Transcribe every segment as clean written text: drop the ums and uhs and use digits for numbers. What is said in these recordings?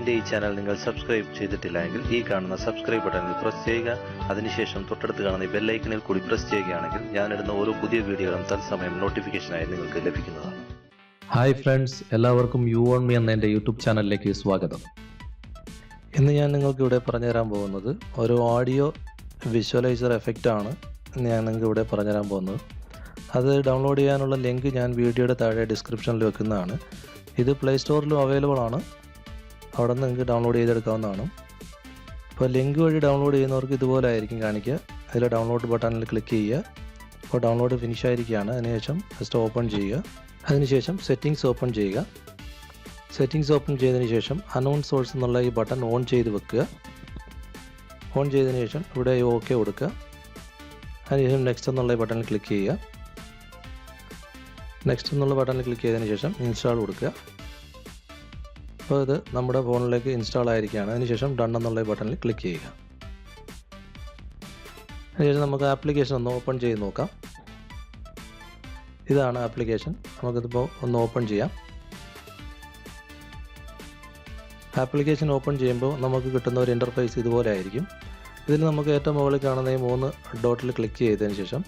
എൻ്റെ ഈ ചാനൽ നിങ്ങൾ സബ്സ്ക്രൈബ് ചെയ്തിട്ടില്ലെങ്കിൽ ഈ കാണുന്ന സബ്സ്ക്രൈബ് ബട്ടണിൽ പ്രസ് ചെയ്യുക. അതിനുശേഷം തൊട്ടടുത്ത് കാണുന്ന ബെല്ലൈക്കണിൽ കൂടി പ്രസ് ചെയ്യുകയാണെങ്കിൽ ഞാനിടുന്ന ഓരോ പുതിയ വീഡിയോകളും തത്സമയം നോട്ടിഫിക്കേഷനായി നിങ്ങൾക്ക് ലഭിക്കുന്നതാണ്. ഹായ് ഫ്രണ്ട്സ്, എല്ലാവർക്കും യു ഓൺ മീ എന്ന എൻ്റെ യൂട്യൂബ് ചാനലിലേക്ക് സ്വാഗതം. ഇന്ന് ഞാൻ നിങ്ങൾക്ക് ഇവിടെ പറഞ്ഞു തരാൻ പോകുന്നത് ഒരു ഓഡിയോ വിഷ്വലൈസർ എഫക്റ്റാണ് ഞാൻ നിങ്ങൾക്ക് ഇവിടെ പറഞ്ഞു തരാൻ പോകുന്നത്. അത് ഡൗൺലോഡ് ചെയ്യാനുള്ള ലിങ്ക് ഞാൻ വീഡിയോയുടെ താഴെ ഡിസ്ക്രിപ്ഷനിൽ വെക്കുന്നതാണ്. ഇത് പ്ലേ സ്റ്റോറിലും അവൈലബിൾ ആണ്, അവിടെ നിന്ന് നിങ്ങൾക്ക് ഡൗൺലോഡ് ചെയ്തെടുക്കാവുന്നതാണ്. അപ്പോൾ ലിങ്ക് വഴി ഡൗൺലോഡ് ചെയ്യുന്നവർക്ക് ഇതുപോലെ ആയിരിക്കും കാണിക്കുക. അതിൽ ഡൗൺലോഡ് ബട്ടണിൽ ക്ലിക്ക് ചെയ്യുക. അപ്പോൾ ഡൗൺലോഡ് ഫിനിഷ് ആയിരിക്കുകയാണ്. അതിനുശേഷം ജസ്റ്റ് ഓപ്പൺ ചെയ്യുക. അതിനുശേഷം സെറ്റിങ്സ് ഓപ്പൺ ചെയ്യുക. സെറ്റിങ്സ് ഓപ്പൺ ചെയ്തതിന് ശേഷം അനൗൺസ് സോഴ്സ് എന്നുള്ള ഈ ബട്ടൺ ഓൺ ചെയ്ത് വെക്കുക. ഓൺ ചെയ്തതിന് ശേഷം ഇവിടെ ഓക്കെ കൊടുക്കുക. അതിനുശേഷം നെക്സ്റ്റ് എന്നുള്ള ഈ ബട്ടണിൽ ക്ലിക്ക് ചെയ്യുക. നെക്സ്റ്റ് എന്നുള്ള ബട്ടണിൽ ക്ലിക്ക് ചെയ്തതിന് ശേഷം ഇൻസ്റ്റാൾ കൊടുക്കുക. അപ്പോൾ ഇത് നമ്മുടെ ഫോണിലേക്ക് ഇൻസ്റ്റാൾ ആയിരിക്കുകയാണ്. അതിനുശേഷം ഡൺ എന്നുള്ള ബട്ടണിൽ ക്ലിക്ക് ചെയ്യുക. അതിനുശേഷം നമുക്ക് ആപ്ലിക്കേഷൻ ഒന്ന് ഓപ്പൺ ചെയ്ത് നോക്കാം. ഇതാണ് ആപ്ലിക്കേഷൻ. നമുക്കിതിപ്പോൾ ഒന്ന് ഓപ്പൺ ചെയ്യാം. ആപ്ലിക്കേഷൻ ഓപ്പൺ ചെയ്യുമ്പോൾ നമുക്ക് കിട്ടുന്ന ഒരു ഇൻ്റർഫേസ് ഇതുപോലെ ആയിരിക്കും. ഇതിൽ നമുക്ക് ഏറ്റവും മുകളിൽ കാണുന്ന ഈ 3 ഡോട്ടിൽ ക്ലിക്ക് ചെയ്തതിന് ശേഷം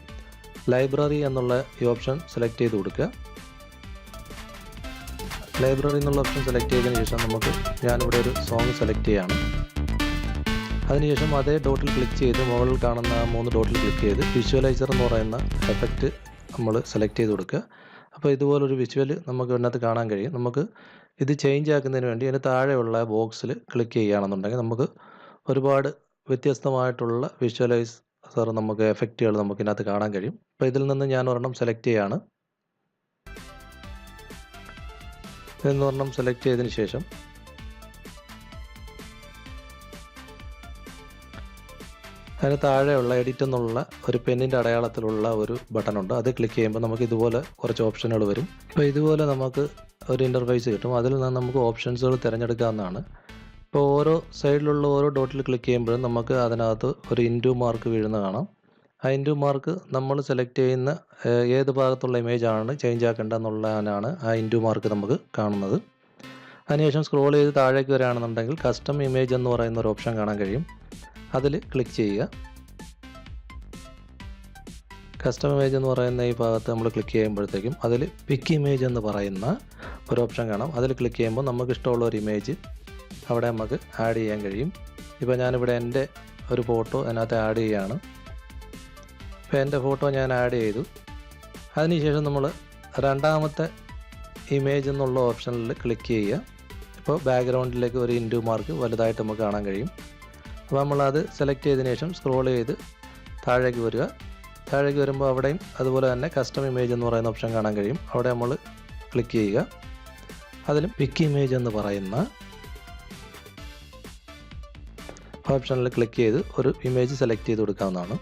ലൈബ്രറി എന്നുള്ള ഈ ഓപ്ഷൻ സെലക്ട് ചെയ്ത് കൊടുക്കുക. ലൈബ്രറി എന്നുള്ള ഓപ്ഷൻ സെലക്ട് ചെയ്തതിന് ശേഷം ഞാനിവിടെ ഒരു സോങ് സെലക്ട് ചെയ്യാണ്. അതിനുശേഷം അതേ ഡോട്ടിൽ ക്ലിക്ക് ചെയ്ത് മുകളിൽ കാണുന്ന 3 ഡോട്ടിൽ ക്ലിക്ക് ചെയ്ത് വിഷ്വലൈസർ എന്ന് പറയുന്ന എഫക്റ്റ് നമ്മൾ സെലക്ട് ചെയ്ത് കൊടുക്കുക. അപ്പോൾ ഇതുപോലൊരു വിഷ്വൽ നമുക്ക് ഇതിനകത്ത് കാണാൻ കഴിയും. നമുക്ക് ഇത് ചേഞ്ച് ആക്കുന്നതിന് വേണ്ടി അതിന് താഴെയുള്ള ബോക്സിൽ ക്ലിക്ക് ചെയ്യുകയാണെന്നുണ്ടെങ്കിൽ നമുക്ക് ഒരുപാട് വ്യത്യസ്തമായിട്ടുള്ള വിഷ്വലൈസർ നമുക്ക് എഫക്റ്റുകൾ നമുക്ക് ഇതിനകത്ത് കാണാൻ കഴിയും. അപ്പോൾ ഇതിൽ നിന്ന് ഞാൻ ഒരെണ്ണം സെലക്ട് ചെയ്യാണ്. എന്നൊരെണ്ണം സെലക്ട് ചെയ്തതിന് ശേഷം അതിന് താഴെയുള്ള എഡിറ്റ് എന്നുള്ള ഒരു പെന്നിൻ്റെ അടയാളത്തിലുള്ള ഒരു ബട്ടണുണ്ട്. അത് ക്ലിക്ക് ചെയ്യുമ്പോൾ നമുക്ക് ഇതുപോലെ കുറച്ച് ഓപ്ഷനുകൾ വരും. അപ്പോൾ ഇതുപോലെ നമുക്ക് ഒരു ഇൻ്റർഫേസ് കിട്ടും. അതിൽ നിന്ന് നമുക്ക് ഓപ്ഷൻസുകൾ തിരഞ്ഞെടുക്കാവുന്നതാണ്. ഇപ്പോൾ ഓരോ സൈഡിലുള്ള ഓരോ ഡോട്ടിൽ ക്ലിക്ക് ചെയ്യുമ്പോഴും നമുക്ക് അതിനകത്ത് ഒരു ഇൻറ്റു മാർക്ക് വീഴുന്ന കാണാം. ആ ഇൻറ്റു മാർക്ക് നമ്മൾ സെലക്ട് ചെയ്യുന്ന ഏത് ഭാഗത്തുള്ള ഇമേജാണ് ചേഞ്ച് ആക്കേണ്ടതെന്നുള്ളതാണ് ആ ഇൻറ്റു മാർക്ക് നമുക്ക് കാണുന്നത്. അതിനുശേഷം സ്ക്രോൾ ചെയ്ത് താഴേക്ക് വരികയാണെന്നുണ്ടെങ്കിൽ കസ്റ്റം ഇമേജ് എന്ന് പറയുന്ന ഒരു ഓപ്ഷൻ കാണാൻ കഴിയും. അതിൽ ക്ലിക്ക് ചെയ്യുക. കസ്റ്റം ഇമേജ് എന്ന് പറയുന്ന ഈ ഭാഗത്ത് നമ്മൾ ക്ലിക്ക് ചെയ്യുമ്പോഴത്തേക്കും അതിൽ പിക്ക് ഇമേജ് എന്ന് പറയുന്ന ഒരു ഓപ്ഷൻ കാണാം. അതിൽ ക്ലിക്ക് ചെയ്യുമ്പോൾ നമുക്ക് ഇഷ്ടമുള്ള ഒരു ഇമേജ് അവിടെ നമുക്ക് ആഡ് ചെയ്യാൻ കഴിയും. ഇപ്പോൾ ഞാനിവിടെ എൻ്റെ ഒരു ഫോട്ടോ അതിനകത്ത് ആഡ് ചെയ്യുകയാണ്. ഇപ്പോൾ എൻ്റെ ഫോട്ടോ ഞാൻ ആഡ് ചെയ്തു. അതിനുശേഷം നമ്മൾ രണ്ടാമത്തെ ഇമേജ് എന്നുള്ള ഓപ്ഷനിൽ ക്ലിക്ക് ചെയ്യുക. ഇപ്പോൾ ബാക്ക്ഗ്രൗണ്ടിലേക്ക് ഒരു ഇൻറ്റു മാർക്ക് വലുതായിട്ട് നമുക്ക് കാണാൻ കഴിയും. അപ്പോൾ നമ്മളത് സെലക്ട് ചെയ്തതിന് ശേഷം സ്ക്രോൾ ചെയ്ത് താഴേക്ക് വരിക. താഴേക്ക് വരുമ്പോൾ അവിടെയും അതുപോലെ തന്നെ കസ്റ്റം ഇമേജ് എന്ന് പറയുന്ന ഓപ്ഷൻ കാണാൻ കഴിയും. അവിടെ നമ്മൾ ക്ലിക്ക് ചെയ്യുക. അതിലും പിക്ക് ഇമേജ് എന്ന് പറയുന്ന ഓപ്ഷനിൽ ക്ലിക്ക് ചെയ്ത് ഒരു ഇമേജ് സെലക്ട് ചെയ്ത് കൊടുക്കാവുന്നതാണ്.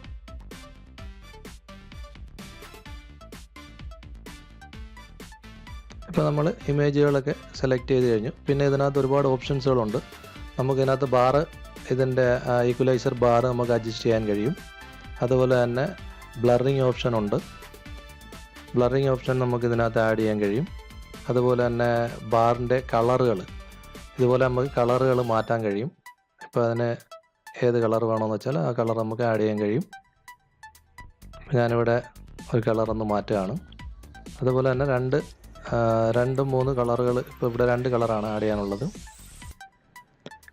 ഇപ്പോൾ നമ്മൾ ഇമേജുകളൊക്കെ സെലക്ട് ചെയ്ത് കഴിഞ്ഞു. പിന്നെ ഇതിനകത്ത് ഒരുപാട് ഓപ്ഷൻസുകളുണ്ട്. നമുക്കിതിനകത്ത് ബാറ്, ഇതിൻ്റെ ഈക്വലൈസർ ബാറ് നമുക്ക് അഡ്ജസ്റ്റ് ചെയ്യാൻ കഴിയും. അതുപോലെ തന്നെ ബ്ലറിങ് ഓപ്ഷൻ ഉണ്ട്. ബ്ലറിങ് ഓപ്ഷൻ നമുക്ക് ഇതിനകത്ത് ആഡ് ചെയ്യാൻ കഴിയും. അതുപോലെ തന്നെ ബാറിൻ്റെ കളറുകൾ, ഇതുപോലെ നമുക്ക് കളറുകൾ മാറ്റാൻ കഴിയും. ഇപ്പോൾ അതിന് ഏത് കളർ വേണമെന്ന് വെച്ചാൽ ആ കളർ നമുക്ക് ആഡ് ചെയ്യാൻ കഴിയും. ഞാനിവിടെ ഒരു കളറൊന്ന് മാറ്റുകയാണ്. അതുപോലെ തന്നെ 2-3 കളറുകൾ, ഇപ്പോൾ ഇവിടെ 2 കളറാണ് ആഡ് ചെയ്യാനുള്ളത്.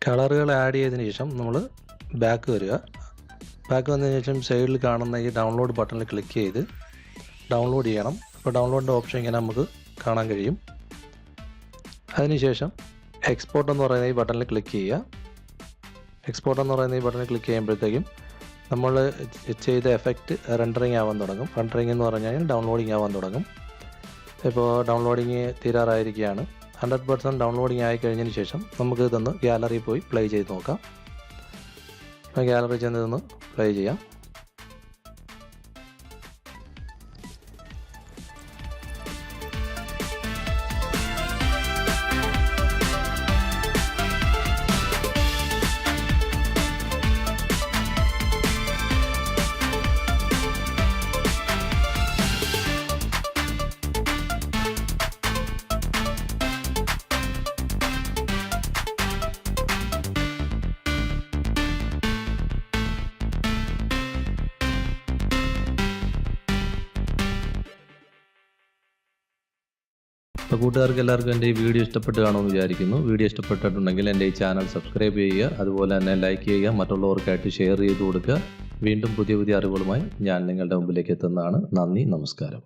കളറുകൾ ആഡ് ചെയ്തതിന് ശേഷം നമ്മൾ ബാക്ക് വരിക. ബാക്ക് വന്നതിന് ശേഷം സൈഡിൽ കാണുന്ന ഈ ഡൗൺലോഡ് ബട്ടണിൽ ക്ലിക്ക് ചെയ്ത് ഡൗൺലോഡ് ചെയ്യണം. അപ്പോൾ ഡൗൺലോഡിൻ്റെ ഓപ്ഷൻ ഇങ്ങനെ നമുക്ക് കാണാൻ കഴിയും. അതിനുശേഷം എക്സ്പോർട്ട് എന്ന് പറയുന്ന ഈ ബട്ടണിൽ ക്ലിക്ക് ചെയ്യുക. എക്സ്പോർട്ട് എന്ന് പറയുന്ന ഈ ബട്ടണിൽ ക്ലിക്ക് ചെയ്യുമ്പോഴത്തേക്കും നമ്മൾ ചെയ്ത എഫക്റ്റ് റെൻഡറിങ് ആവാൻ തുടങ്ങും. റെൻഡറിങ് എന്ന് പറഞ്ഞു കഴിഞ്ഞാൽ ഡൗൺലോഡിങ് ആവാൻ തുടങ്ങും. ഇപ്പോൾ ഡൗൺലോഡിങ് തീരാറായിരിക്കുകയാണ്. 100% ഡൗൺലോഡിങ് ആയിക്കഴിഞ്ഞതിന് ശേഷം നമുക്ക് ഇതൊന്ന് ഗാലറിയിൽ പോയി പ്ലേ ചെയ്ത് നോക്കാം. ഗാലറി ചെന്ന് ഇതൊന്ന് പ്ലേ ചെയ്യാം. അപ്പോൾ കൂട്ടുകാർക്ക് എല്ലാവർക്കും എൻ്റെ ഈ വീഡിയോ ഇഷ്ടപ്പെട്ട് കാണുമെന്ന് വിചാരിക്കുന്നു. വീഡിയോ ഇഷ്ടപ്പെട്ടിട്ടുണ്ടെങ്കിൽ എൻ്റെ ഈ ചാനൽ സബ്സ്ക്രൈബ് ചെയ്യുക, അതുപോലെ തന്നെ ലൈക്ക് ചെയ്യുക, മറ്റുള്ളവർക്കായിട്ട് ഷെയർ ചെയ്ത് കൊടുക്കുക. വീണ്ടും പുതിയ അറിവുകളുമായി ഞാൻ നിങ്ങളുടെ മുമ്പിലേക്ക് എത്തുന്നതാണ്. നന്ദി, നമസ്കാരം.